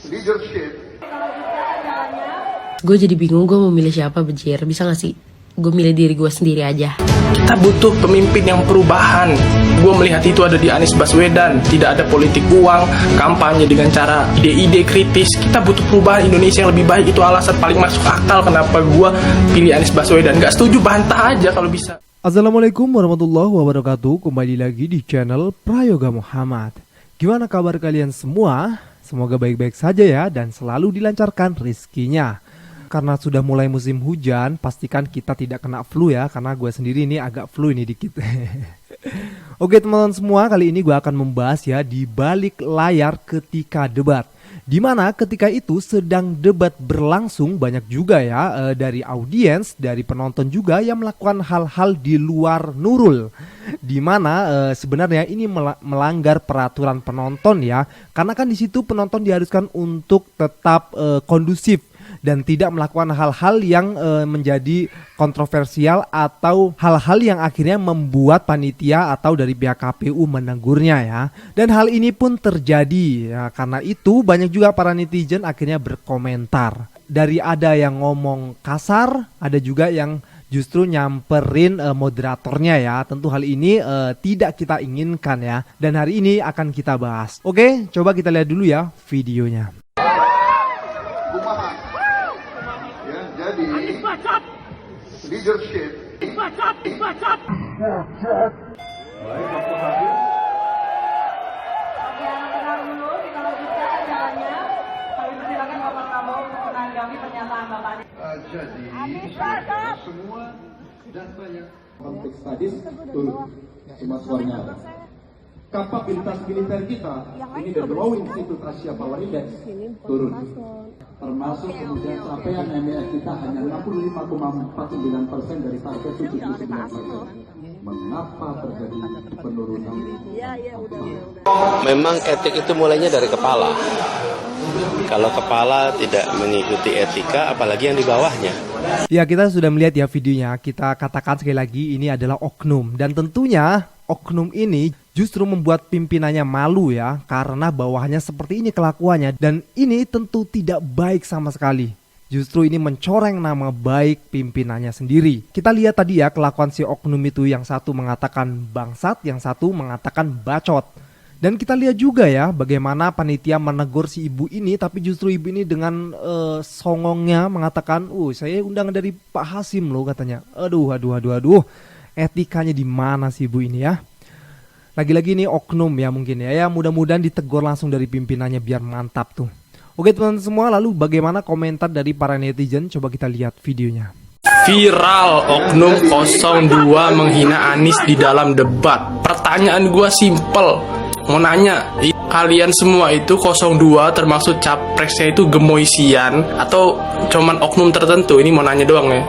leadership. Gue jadi bingung gue mau milih siapa, Bejir. Bisa gak sih gue milih diri gue sendiri aja? Kita butuh pemimpin yang perubahan. Gue melihat itu ada di Anies Baswedan. Tidak ada politik uang, kampanye dengan cara ide-ide kritis. Kita butuh perubahan Indonesia yang lebih baik. Itu alasan paling masuk akal kenapa gue pilih Anies Baswedan. Gak setuju, bantah aja kalau bisa. Assalamualaikum warahmatullahi wabarakatuh. Kembali lagi di channel Prayoga Muhammad. Gimana kabar kalian semua? Semoga baik-baik saja ya, dan selalu dilancarkan rezekinya. Karena sudah mulai musim hujan, pastikan kita tidak kena flu ya, karena gue sendiri ini agak flu ini dikit. Oke teman-teman semua, kali ini gue akan membahas ya di balik layar ketika debat. Dimana ketika itu sedang debat berlangsung, banyak juga ya dari audiens, dari penonton juga yang melakukan hal-hal di luar Nurul. Dimana sebenarnya ini melanggar peraturan penonton ya, karena kan di situ penonton diharuskan untuk tetap kondusif dan tidak melakukan hal-hal yang menjadi kontroversial atau hal-hal yang akhirnya membuat panitia atau dari pihak KPU menegurnya ya. Dan hal ini pun terjadi ya, karena itu banyak juga para netizen akhirnya berkomentar. Dari ada yang ngomong kasar, ada juga yang justru nyamperin moderatornya ya. Tentu hal ini tidak kita inginkan ya. Dan hari ini akan kita bahas. Oke, coba kita lihat dulu ya videonya. Leadership. Jadi semua data yang konteks tadi turun semua suaranya. Kapabilitas militer kita ini dari Raw Institute Asia Power Index turun. Termasuk kemudian capaian MEF kita hanya 65,49% dari target 79%. Mengapa terjadi penurunan? Memang etik itu mulainya dari kepala. Kalau kepala tidak mengikuti etika, apalagi yang di bawahnya. Ya, kita sudah melihat ya videonya. Kita katakan sekali lagi, ini adalah oknum. Dan tentunya oknum ini justru membuat pimpinannya malu ya, karena bawahannya seperti ini kelakuannya. Dan ini tentu tidak baik sama sekali. Justru ini mencoreng nama baik pimpinannya sendiri. Kita lihat tadi ya kelakuan si oknum itu, yang satu mengatakan bangsat, yang satu mengatakan bacot. Dan kita lihat juga ya bagaimana panitia menegur si ibu ini, tapi justru ibu ini dengan songongnya mengatakan, saya undangan dari Pak Hasim loh katanya. Aduh. Etikanya di mana sih ibu ini ya? Lagi-lagi ini oknum ya mungkin ya. Ya mudah-mudahan ditegur langsung dari pimpinannya biar mantap tuh. Oke teman-teman semua, lalu bagaimana komentar dari para netizen? Coba kita lihat videonya. Viral, oknum 02 menghina Anies di dalam debat. Pertanyaan gue simple, mau nanya, kalian semua itu 02 termasuk capresnya itu gemoisian atau cuman oknum tertentu? Ini mau nanya doang ya.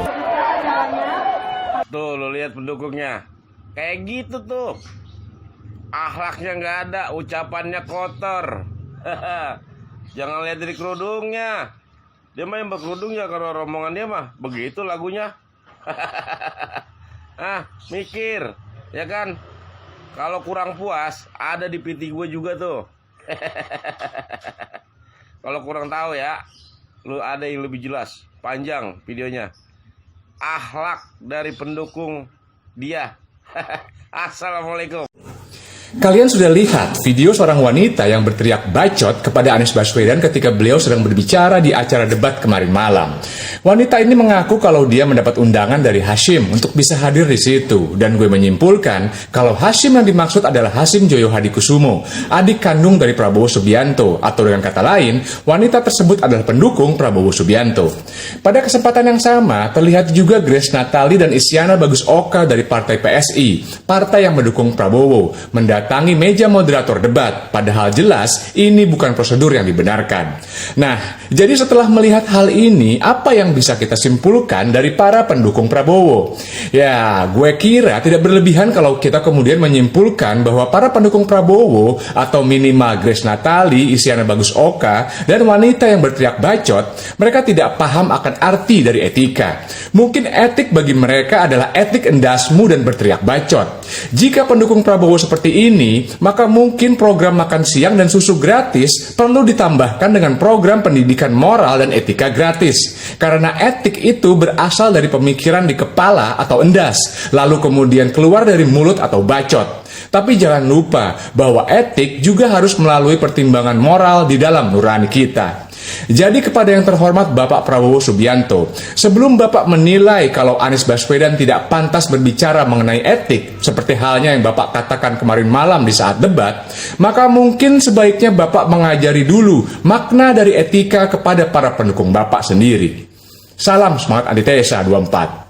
Tuh lo lihat pendukungnya, kayak gitu tuh. Akhlaknya nggak ada, ucapannya kotor. Jangan lihat dari kerudungnya. Dia mah yang berkerudung ya, kalau rombongan dia mah begitu lagunya. Mikir, ya kan? Kalau kurang puas, ada di PT gue juga tuh. Kalau kurang tahu ya, lu ada yang lebih jelas, panjang videonya. Akhlak dari pendukung dia. Assalamualaikum. Kalian sudah lihat video seorang wanita yang berteriak bacot kepada Anies Baswedan ketika beliau sedang berbicara di acara debat kemarin malam. Wanita ini mengaku kalau dia mendapat undangan dari Hashim untuk bisa hadir di situ. Dan gue menyimpulkan kalau Hashim yang dimaksud adalah Hashim Joyo Hadikusumo, adik kandung dari Prabowo Subianto. Atau dengan kata lain, wanita tersebut adalah pendukung Prabowo Subianto. Pada kesempatan yang sama, terlihat juga Grace Natali dan Isyana Bagus Oka dari Partai PSI, partai yang mendukung Prabowo, mendatangi meja moderator debat, padahal jelas ini bukan prosedur yang dibenarkan. Nah, jadi setelah melihat hal ini, apa yang bisa kita simpulkan dari para pendukung Prabowo? Ya, gue kira tidak berlebihan kalau kita kemudian menyimpulkan bahwa para pendukung Prabowo atau minimal Grace Natali, Isyana Bagus Oka, dan wanita yang berteriak bacot, mereka tidak paham akan arti dari etika. Mungkin etik bagi mereka adalah etik endasmu dan berteriak bacot. Jika pendukung Prabowo seperti ini, maka mungkin program makan siang dan susu gratis perlu ditambahkan dengan program pendidikan moral dan etika gratis. Karena etik itu berasal dari pemikiran di kepala atau endas, lalu kemudian keluar dari mulut atau bacot. Tapi jangan lupa bahwa etik juga harus melalui pertimbangan moral di dalam nurani kita. Jadi kepada yang terhormat Bapak Prabowo Subianto, sebelum Bapak menilai kalau Anies Baswedan tidak pantas berbicara mengenai etik, seperti halnya yang Bapak katakan kemarin malam di saat debat, maka mungkin sebaiknya Bapak mengajari dulu makna dari etika kepada para pendukung Bapak sendiri. Salam semangat antitesa 24.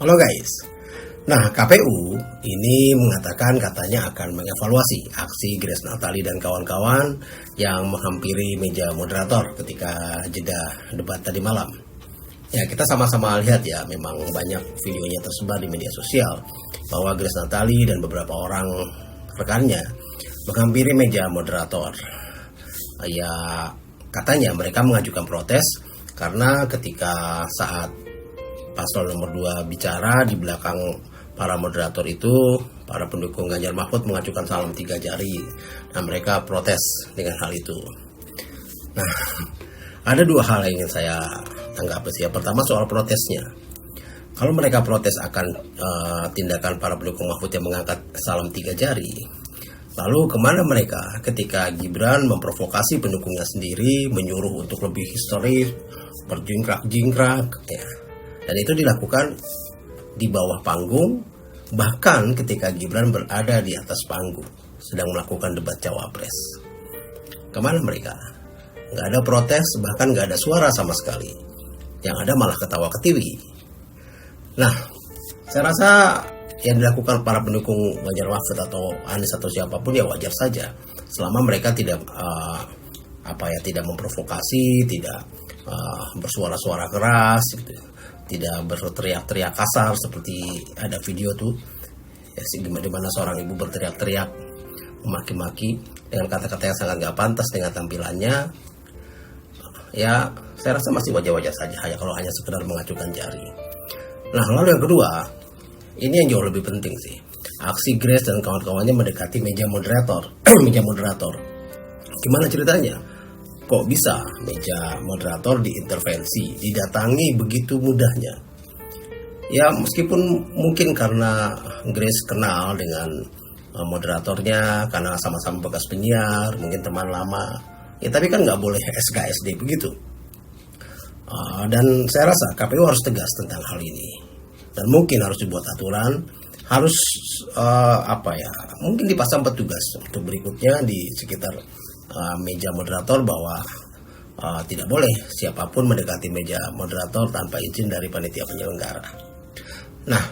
Halo guys, nah KPU ini mengatakan katanya akan mengevaluasi aksi Grace Natali dan kawan-kawan yang menghampiri meja moderator ketika jeda debat tadi malam. Ya, kita sama-sama lihat ya, memang banyak videonya tersebar di media sosial bahwa Grace Natali dan beberapa orang rekannya menghampiri meja moderator. Ya, katanya mereka mengajukan protes karena ketika saat paslon nomor 2 bicara di belakang para moderator itu, para pendukung Ganjar Mahfud mengajukan salam 3 jari. Nah, mereka protes dengan hal itu. Nah, ada 2 hal yang ingin saya tanggapi. Yang pertama soal protesnya. Kalau mereka protes akan tindakan para pendukung Mahfud yang mengangkat salam 3 jari, lalu kemana mereka ketika Gibran memprovokasi pendukungnya sendiri, menyuruh untuk lebih historis, berjingkrak-jingkrak, ya. Dan itu dilakukan di bawah panggung, bahkan ketika Gibran berada di atas panggung, sedang melakukan debat cawapres. Kemana mereka? Nggak ada protes, bahkan nggak ada suara sama sekali. Yang ada malah ketawa ketiwi. Nah, saya rasa yang dilakukan para pendukung Ganjar Mahfud atau Anies atau siapapun ya wajar saja, selama mereka tidak tidak memprovokasi, tidak bersuara-suara keras, gitu, tidak berteriak-teriak kasar seperti ada video tuh ya, di mana seorang ibu berteriak-teriak memaki-maki dengan kata-kata yang sangat gak pantas dengan tampilannya. Ya, saya rasa masih wajar-wajar saja ya kalau hanya sekedar mengacukan jari. Nah, lalu yang kedua, ini yang jauh lebih penting sih. Aksi Grace dan kawan-kawannya mendekati meja moderator. Meja moderator. Gimana ceritanya? Kok bisa meja moderator diintervensi, didatangi begitu mudahnya? Ya, meskipun mungkin karena Grace kenal dengan moderatornya, karena sama-sama bekas penyiar, mungkin teman lama. Ya, tapi kan nggak boleh SKSD begitu. Dan saya rasa KPU harus tegas tentang hal ini. Dan mungkin harus dibuat aturan, harus mungkin dipasang petugas untuk berikutnya di sekitar meja moderator bahwa tidak boleh siapapun mendekati meja moderator tanpa izin dari panitia penyelenggara. Nah,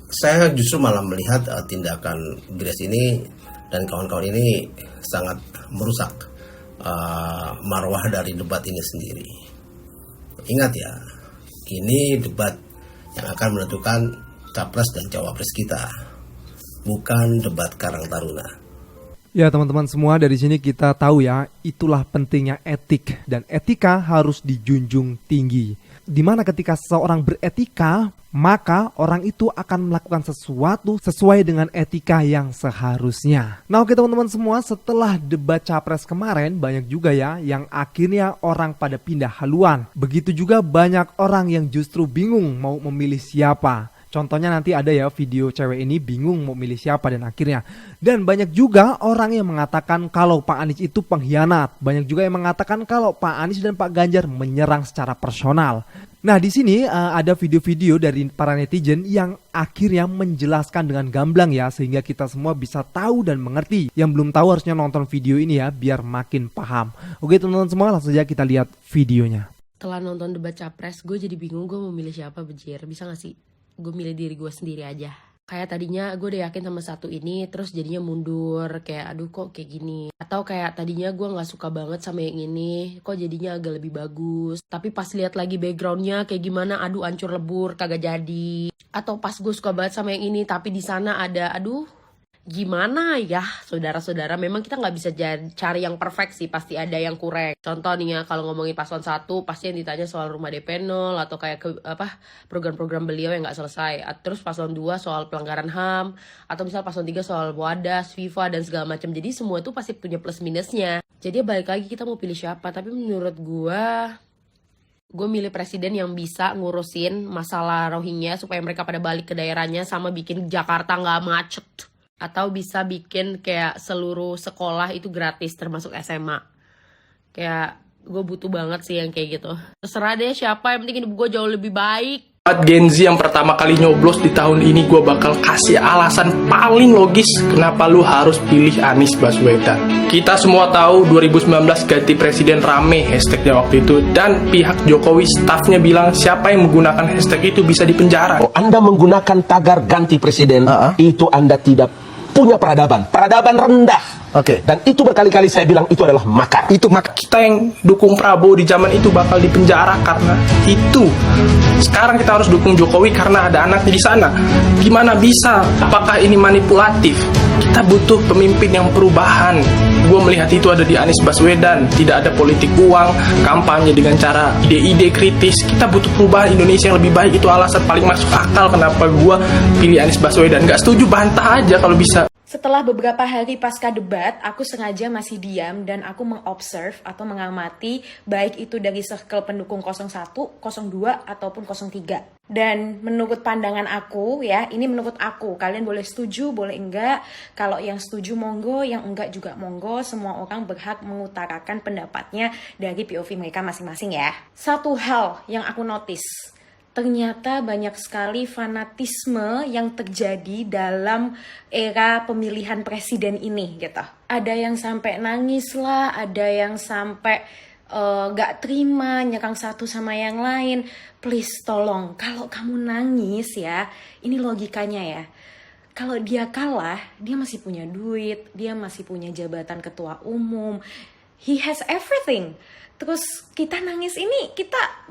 saya justru malah melihat tindakan Grace ini dan kawan-kawan ini sangat merusak marwah dari debat ini sendiri. Ingat ya, ini debat yang akan menentukan capres dan cawapres kita, bukan debat Karang Taruna. Ya teman-teman semua, dari sini kita tahu ya, itulah pentingnya etik, dan etika harus dijunjung tinggi. Dimana ketika seseorang beretika, maka orang itu akan melakukan sesuatu sesuai dengan etika yang seharusnya. Nah oke teman-teman semua, setelah debat capres kemarin, banyak juga ya yang akhirnya orang pada pindah haluan. Begitu juga banyak orang yang justru bingung mau memilih siapa. Contohnya nanti ada ya video cewek ini bingung mau milih siapa dan akhirnya. Dan banyak juga orang yang mengatakan kalau Pak Anies itu pengkhianat. Banyak juga yang mengatakan kalau Pak Anies dan Pak Ganjar menyerang secara personal. Nah di sini ada video-video dari para netizen yang akhirnya menjelaskan dengan gamblang ya, sehingga kita semua bisa tahu dan mengerti. Yang belum tahu harusnya nonton video ini ya biar makin paham. Oke teman-teman semua, langsung saja kita lihat videonya. Setelah nonton debat capres, gue jadi bingung gue mau milih siapa, Bejir. Bisa gak sih gue milih diri gue sendiri aja? Kayak tadinya gue udah yakin sama satu ini, terus jadinya mundur, kayak aduh kok kayak gini. Atau kayak tadinya gue gak suka banget sama yang ini, kok jadinya agak lebih bagus. Tapi pas lihat lagi backgroundnya kayak gimana, aduh hancur lebur, kagak jadi. Atau pas gue suka banget sama yang ini, tapi di sana ada, aduh gimana ya saudara-saudara, memang kita nggak bisa cari yang perfect sih, pasti ada yang kurang. Contoh nih ya, kalau ngomongin paslon 1 pasti yang ditanya soal rumah DP 0 atau kayak program-program beliau yang nggak selesai. Terus paslon 2 soal pelanggaran HAM, atau misal paslon 3 soal Wadas, FIFA dan segala macam. Jadi semua itu pasti punya plus minusnya. Jadi balik lagi kita mau pilih siapa, tapi menurut gue milih presiden yang bisa ngurusin masalah Rohingya supaya mereka pada balik ke daerahnya, sama bikin Jakarta nggak macet. Atau bisa bikin kayak seluruh sekolah itu gratis termasuk SMA. Kayak gue butuh banget sih yang kayak gitu. Terserah deh siapa, yang penting hidup gue jauh lebih baik. Buat Gen Z yang pertama kali nyoblos di tahun ini, gue bakal kasih alasan paling logis kenapa lu harus pilih Anies Baswedan. Kita semua tahu 2019 ganti presiden rame hashtagnya waktu itu, dan pihak Jokowi staffnya bilang siapa yang menggunakan hashtag itu bisa dipenjara. Anda menggunakan tagar ganti presiden, itu Anda tidak punya peradaban rendah. Oke. Dan itu berkali-kali saya bilang itu adalah makar. Itu makar. Kita yang dukung Prabowo di zaman itu bakal dipenjara karena itu. Sekarang kita harus dukung Jokowi karena ada anaknya di sana. Gimana bisa? Apakah ini manipulatif? Kita butuh pemimpin yang perubahan. Gue melihat itu ada di Anies Baswedan. Tidak ada politik uang, kampanye dengan cara ide-ide kritis. Kita butuh perubahan Indonesia yang lebih baik. Itu alasan paling masuk akal kenapa gue pilih Anies Baswedan. Gak setuju, bantah aja kalau bisa. Setelah beberapa hari pasca debat, aku sengaja masih diam dan aku mengobserve atau mengamati baik itu dari circle pendukung 01, 02, ataupun 03. Dan menurut pandangan aku ya, ini menurut aku, kalian boleh setuju, boleh enggak. Kalau yang setuju monggo, yang enggak juga monggo. Semua orang berhak mengutarakan pendapatnya dari POV mereka masing-masing ya. Satu hal yang aku notice, ternyata banyak sekali fanatisme yang terjadi dalam era pemilihan presiden ini gitu. Ada yang sampai nangis lah, ada yang sampai gak terima, nyerang satu sama yang lain. Please tolong, kalau kamu nangis ya, ini logikanya ya. Kalau dia kalah, dia masih punya duit, dia masih punya jabatan ketua umum. He has everything. Terus kita nangis ini, kita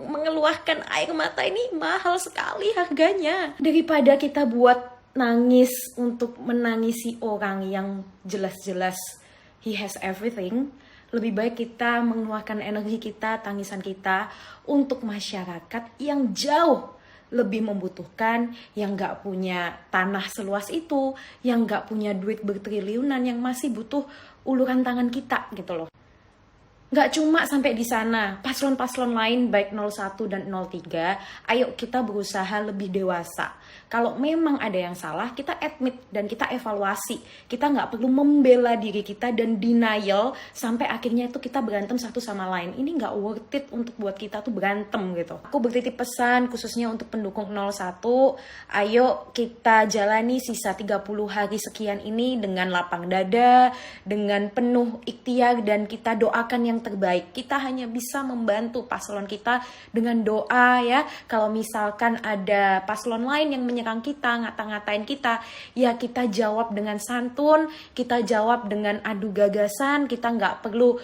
mengeluarkan air mata ini mahal sekali harganya. Daripada kita buat nangis untuk menangisi orang yang jelas-jelas he has everything, lebih baik kita mengeluarkan energi kita, tangisan kita untuk masyarakat yang jauh lebih membutuhkan, yang gak punya tanah seluas itu, yang gak punya duit bertriliunan, yang masih butuh uluran tangan kita gitu loh. Gak cuma sampai di sana, paslon-paslon lain baik 01 dan 03, ayo kita berusaha lebih dewasa. Kalau memang ada yang salah, kita admit dan kita evaluasi. Kita gak perlu membela diri kita dan denial sampai akhirnya itu kita berantem satu sama lain. Ini gak worth it untuk buat kita tuh berantem gitu. Aku bertitip pesan khususnya untuk pendukung 01, ayo kita jalani sisa 30 hari sekian ini dengan lapang dada, dengan penuh ikhtiar, dan kita doakan yang terbaik. Kita hanya bisa membantu paslon kita dengan doa ya. Kalau misalkan ada paslon lain yang menyerang kita, ngata-ngatain kita, ya kita jawab dengan santun, kita jawab dengan adu gagasan. Kita nggak perlu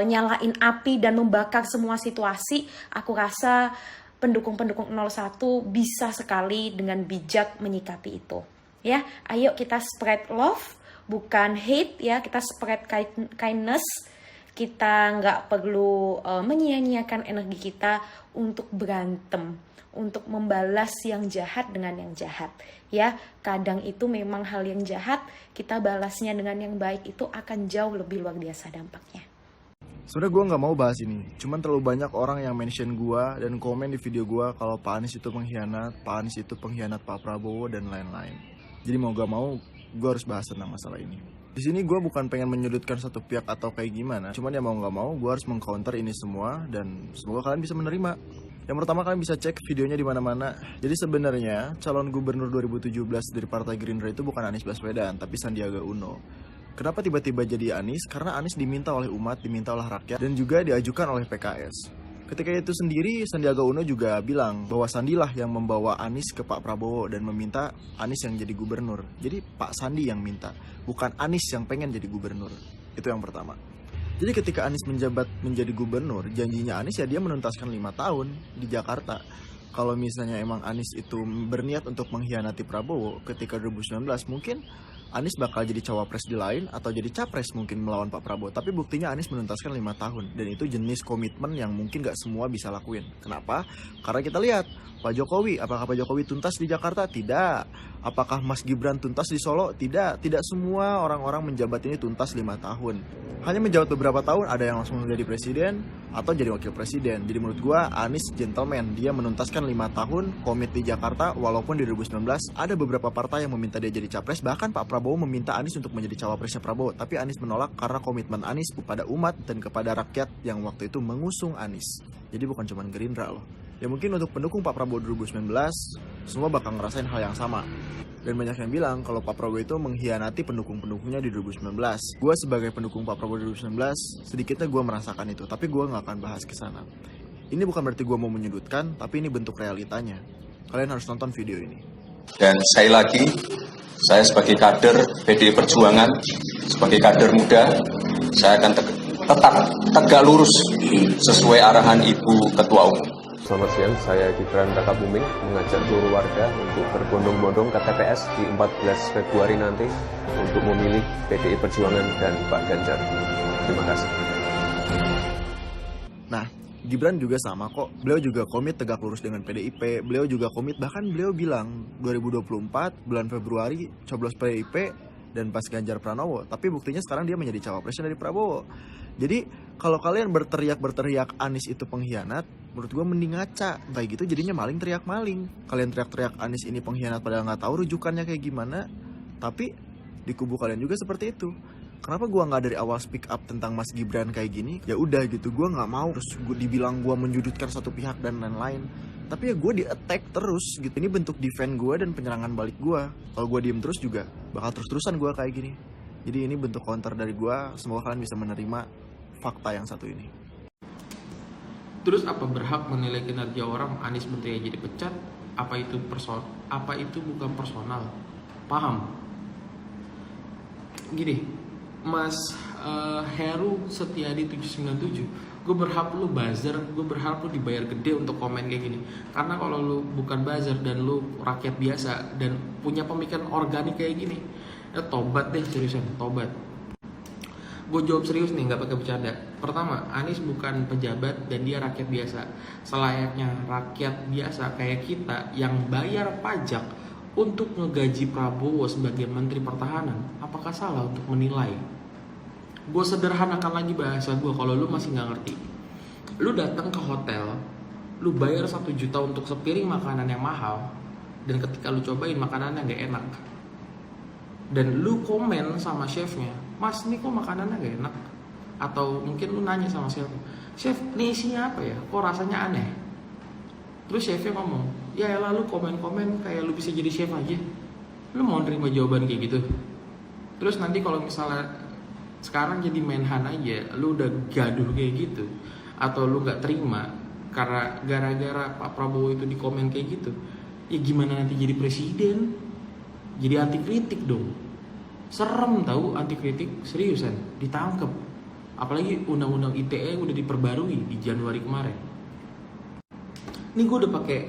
nyalain api dan membakar semua situasi. Aku rasa pendukung-pendukung 01 bisa sekali dengan bijak menyikapi itu. Ya, ayo kita spread love, bukan hate ya. Kita spread kindness. Kita nggak perlu menyia-nyiakan energi kita untuk berantem, untuk membalas yang jahat dengan yang jahat. Ya, kadang itu memang hal yang jahat, kita balasnya dengan yang baik, itu akan jauh lebih luar biasa dampaknya. Sebenarnya gue nggak mau bahas ini, cuman terlalu banyak orang yang mention gue dan komen di video gue kalau Pak Anies itu pengkhianat, Pak Anies itu pengkhianat Pak Prabowo dan lain-lain. Jadi mau gak mau, gue harus bahas tentang masalah ini. Di sini gue bukan pengen menyudutkan satu pihak atau kayak gimana, cuman ya mau nggak mau gue harus mengcounter ini semua dan semoga kalian bisa menerima. Yang pertama, kalian bisa cek videonya di mana-mana. Jadi sebenarnya calon gubernur 2017 dari Partai Gerindra itu bukan Anies Baswedan, tapi Sandiaga Uno. Kenapa tiba-tiba jadi Anies? Karena Anies diminta oleh umat, diminta oleh rakyat, dan juga diajukan oleh PKS. Ketika itu sendiri, Sandiaga Uno juga bilang bahwa Sandilah yang membawa Anies ke Pak Prabowo dan meminta Anies yang jadi gubernur. Jadi Pak Sandi yang minta, bukan Anies yang pengen jadi gubernur. Itu yang pertama. Jadi ketika Anies menjabat menjadi gubernur, janjinya Anies ya dia menuntaskan 5 tahun di Jakarta. Kalau misalnya emang Anies itu berniat untuk mengkhianati Prabowo ketika 2019, mungkin Anies bakal jadi cawapres di lain atau jadi capres mungkin melawan Pak Prabowo. Tapi buktinya Anies menuntaskan 5 tahun. Dan itu jenis komitmen yang mungkin gak semua bisa lakuin. Kenapa? Karena kita lihat Pak Jokowi, apakah Pak Jokowi tuntas di Jakarta? Tidak. Apakah Mas Gibran tuntas di Solo? Tidak. Tidak semua orang-orang menjabat ini tuntas 5 tahun. Hanya menjabat beberapa tahun, ada yang langsung menjadi presiden atau jadi wakil presiden. Jadi menurut gua Anies gentleman, dia menuntaskan 5 tahun komit di Jakarta. Walaupun di 2019 ada beberapa partai yang meminta dia jadi capres, bahkan Pak Prabowo meminta Anies untuk menjadi cawapresnya Prabowo, tapi Anies menolak karena komitmen Anies kepada umat dan kepada rakyat yang waktu itu mengusung Anies. Jadi bukan cuma Gerindra loh. Ya mungkin untuk pendukung Pak Prabowo 2019 semua bakal ngerasain hal yang sama. Dan banyak yang bilang kalau Pak Prabowo itu mengkhianati pendukung-pendukungnya di 2019. Gue sebagai pendukung Pak Prabowo 2019, sedikitnya gue merasakan itu, tapi gue gak akan bahas ke sana. Ini bukan berarti gue mau menyudutkan, tapi ini bentuk realitanya. Kalian harus nonton video ini. Dan sekali lagi, saya sebagai kader PDI Perjuangan, sebagai kader muda, saya akan tetap tegak lurus sesuai arahan Ibu Ketua Umum. Selamat siang, saya Gibran Rakabuming mengajak seluruh warga untuk berbondong-bondong ke TPS di 14 Februari nanti untuk memilih PDI Perjuangan dan Pak Ganjar. Terima kasih. Nah, Gibran juga sama kok. Beliau juga komit tegak lurus dengan PDIP. Beliau juga komit, bahkan beliau bilang 2024 bulan Februari coblos PDIP dan pas Ganjar Pranowo. Tapi buktinya sekarang dia menjadi cawapresnya dari Prabowo. Jadi kalau kalian berteriak Anies itu pengkhianat, menurut gue mending ngaca. Kayak gitu jadinya maling teriak maling. Kalian teriak-teriak Anies ini pengkhianat padahal nggak tahu rujukannya kayak gimana. Tapi di kubu kalian juga seperti itu. Kenapa gue nggak dari awal speak up tentang Mas Gibran kayak gini? Ya udah gitu, gue nggak mau terus gue dibilang gue menyudutkan satu pihak dan lain-lain. Tapi ya gue di-attack terus gitu. Ini bentuk defend gue dan penyerangan balik gue. Kalau gue diem terus juga bakal terus-terusan gue kayak gini. Jadi ini bentuk counter dari gue. Semoga kalian bisa menerima fakta yang satu ini. Terus apa berhak menilai kinerja orang Anies menteri aja dipecat? Apa itu bukan personal? Paham? Gini, Mas Heru Setiadi 797, gue berharap lu buzzer, gue berharap lu dibayar gede untuk komen kayak gini. Karena kalau lu bukan buzzer dan lu rakyat biasa dan punya pemikiran organik kayak gini, ya tobat deh, seriusan, tobat. Gue jawab serius nih, nggak pakai bercanda. Pertama, Anies bukan pejabat dan dia rakyat biasa. Selayaknya rakyat biasa kayak kita yang bayar pajak untuk ngegaji Prabowo sebagai Menteri Pertahanan, apakah salah untuk menilai? Gue sederhanakan lagi bahasa gue kalau lu masih nggak ngerti. Lu datang ke hotel, lu bayar 1 juta untuk sepiring makanan yang mahal, dan ketika lu cobain makanannya nggak enak, dan lu komen sama chefnya, Mas ini kok makanannya gak enak? Atau mungkin lu nanya sama chef, Chef ini isinya apa ya? Kok rasanya aneh? Terus chefnya ngomong, ya lalu komen-komen kayak lu bisa jadi chef aja. Lu mau nerima jawaban kayak gitu? Terus nanti kalau misalnya sekarang jadi menhan aja, lu udah gaduh kayak gitu, atau lu gak terima karena gara-gara Pak Prabowo itu di komen kayak gitu, ya gimana nanti jadi presiden? Jadi anti kritik dong. Serem tahu anti kritik, seriusan, ditangkep. Apalagi undang-undang ITE udah diperbarui di Januari kemarin. Ini gue udah pakai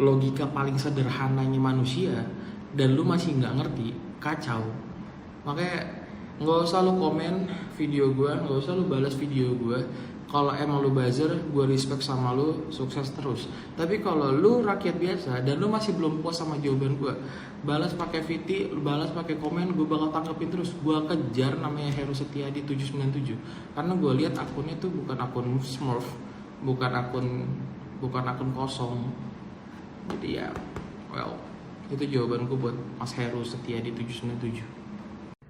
logika paling sederhananya manusia dan lu masih nggak ngerti, kacau. Makanya nggak usah lu komen video gue, nggak usah lu balas video gue. Kalau emang lu buzzer, gue respect sama lu, sukses terus. Tapi kalau lu rakyat biasa dan lu masih belum puas sama jawaban gue, balas pakai VT, balas pakai komen, gue bakal tanggepin terus. Gue kejar namanya Heru Setiadi 797. Karena gue lihat akunnya tuh bukan akun smurf, bukan akun kosong. Jadi ya, well, itu jawaban gue buat Mas Heru Setiadi 797.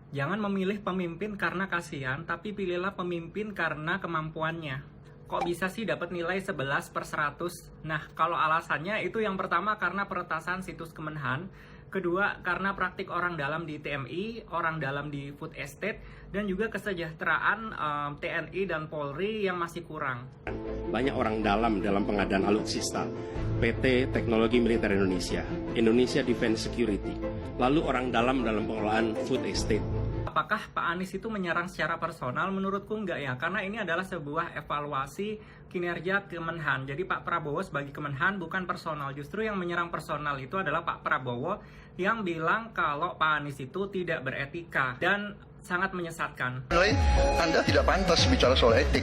Jangan memilih pemimpin karena kasihan, tapi pilihlah pemimpin karena kemampuannya. Kok bisa sih dapat nilai 11/100? Nah, kalau alasannya itu yang pertama karena peretasan situs Kemenhan, kedua karena praktik orang dalam di TMI, orang dalam di food estate, dan juga kesejahteraan TNI dan Polri yang masih kurang. Banyak orang dalam pengadaan alutsista, PT Teknologi Militer Indonesia, Indonesia Defense Security, lalu orang dalam pengelolaan food estate. apakah Pak Anies itu menyerang secara personal? Menurutku enggak ya, karena ini adalah sebuah evaluasi kinerja Kemenhan. Jadi Pak Prabowo sebagai Kemenhan bukan personal, justru yang menyerang personal itu adalah Pak Prabowo yang bilang kalau Pak Anies itu tidak beretika dan sangat menyesatkan. Anda tidak pantas bicara soal etik.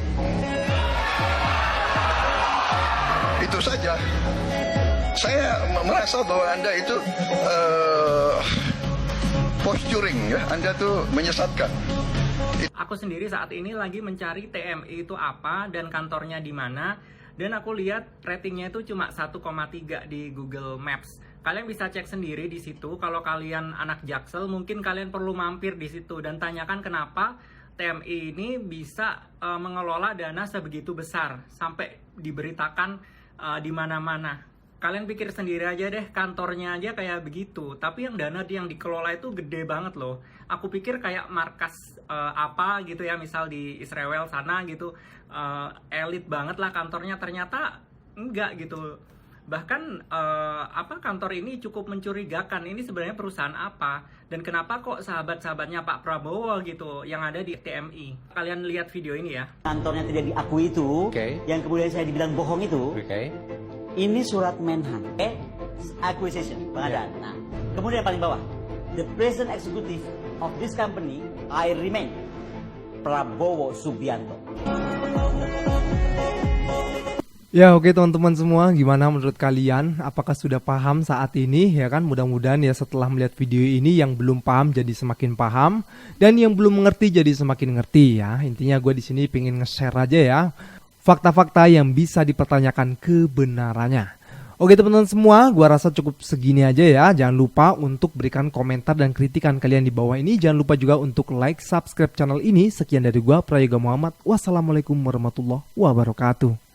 Itu saja. Saya merasa bahwa Anda itu posturing ya, Anda tuh menyesatkan. Aku sendiri saat ini lagi mencari TMI itu apa dan kantornya di mana, dan aku lihat ratingnya itu cuma 1,3 di Google Maps. Kalian bisa cek sendiri di situ. Kalau kalian anak Jaksel, mungkin kalian perlu mampir di situ dan tanyakan kenapa TMI ini bisa mengelola dana sebegitu besar sampai diberitakan di mana-mana. Kalian pikir sendiri aja deh, kantornya aja kayak begitu, tapi yang dana yang dikelola itu gede banget loh. Aku pikir kayak markas apa gitu ya, misal di Israel sana gitu, elit banget lah kantornya, ternyata enggak gitu. Bahkan kantor ini cukup mencurigakan, ini sebenarnya perusahaan apa dan kenapa kok sahabat-sahabatnya Pak Prabowo gitu yang ada di TMI. Kalian lihat video ini ya. Kantornya tidak diakui itu, yang kemudian saya dibilang bohong itu. Ini surat Menhan, acquisition, pengadaan. Nah, kemudian yang paling bawah, the present executive of this company, I remain Prabowo Subianto. Ya oke teman-teman semua, gimana menurut kalian? Apakah sudah paham saat ini ya kan? Mudah-mudahan ya setelah melihat video ini yang belum paham jadi semakin paham dan yang belum mengerti jadi semakin ngerti ya. Intinya gue di sini pengen nge-share aja ya fakta-fakta yang bisa dipertanyakan kebenarannya. Oke teman-teman semua, gua rasa cukup segini aja ya. Jangan lupa untuk berikan komentar dan kritikan kalian di bawah ini. Jangan lupa juga untuk like, subscribe channel ini. Sekian dari gua, Prayoga Muhammad. Wassalamualaikum warahmatullahi wabarakatuh.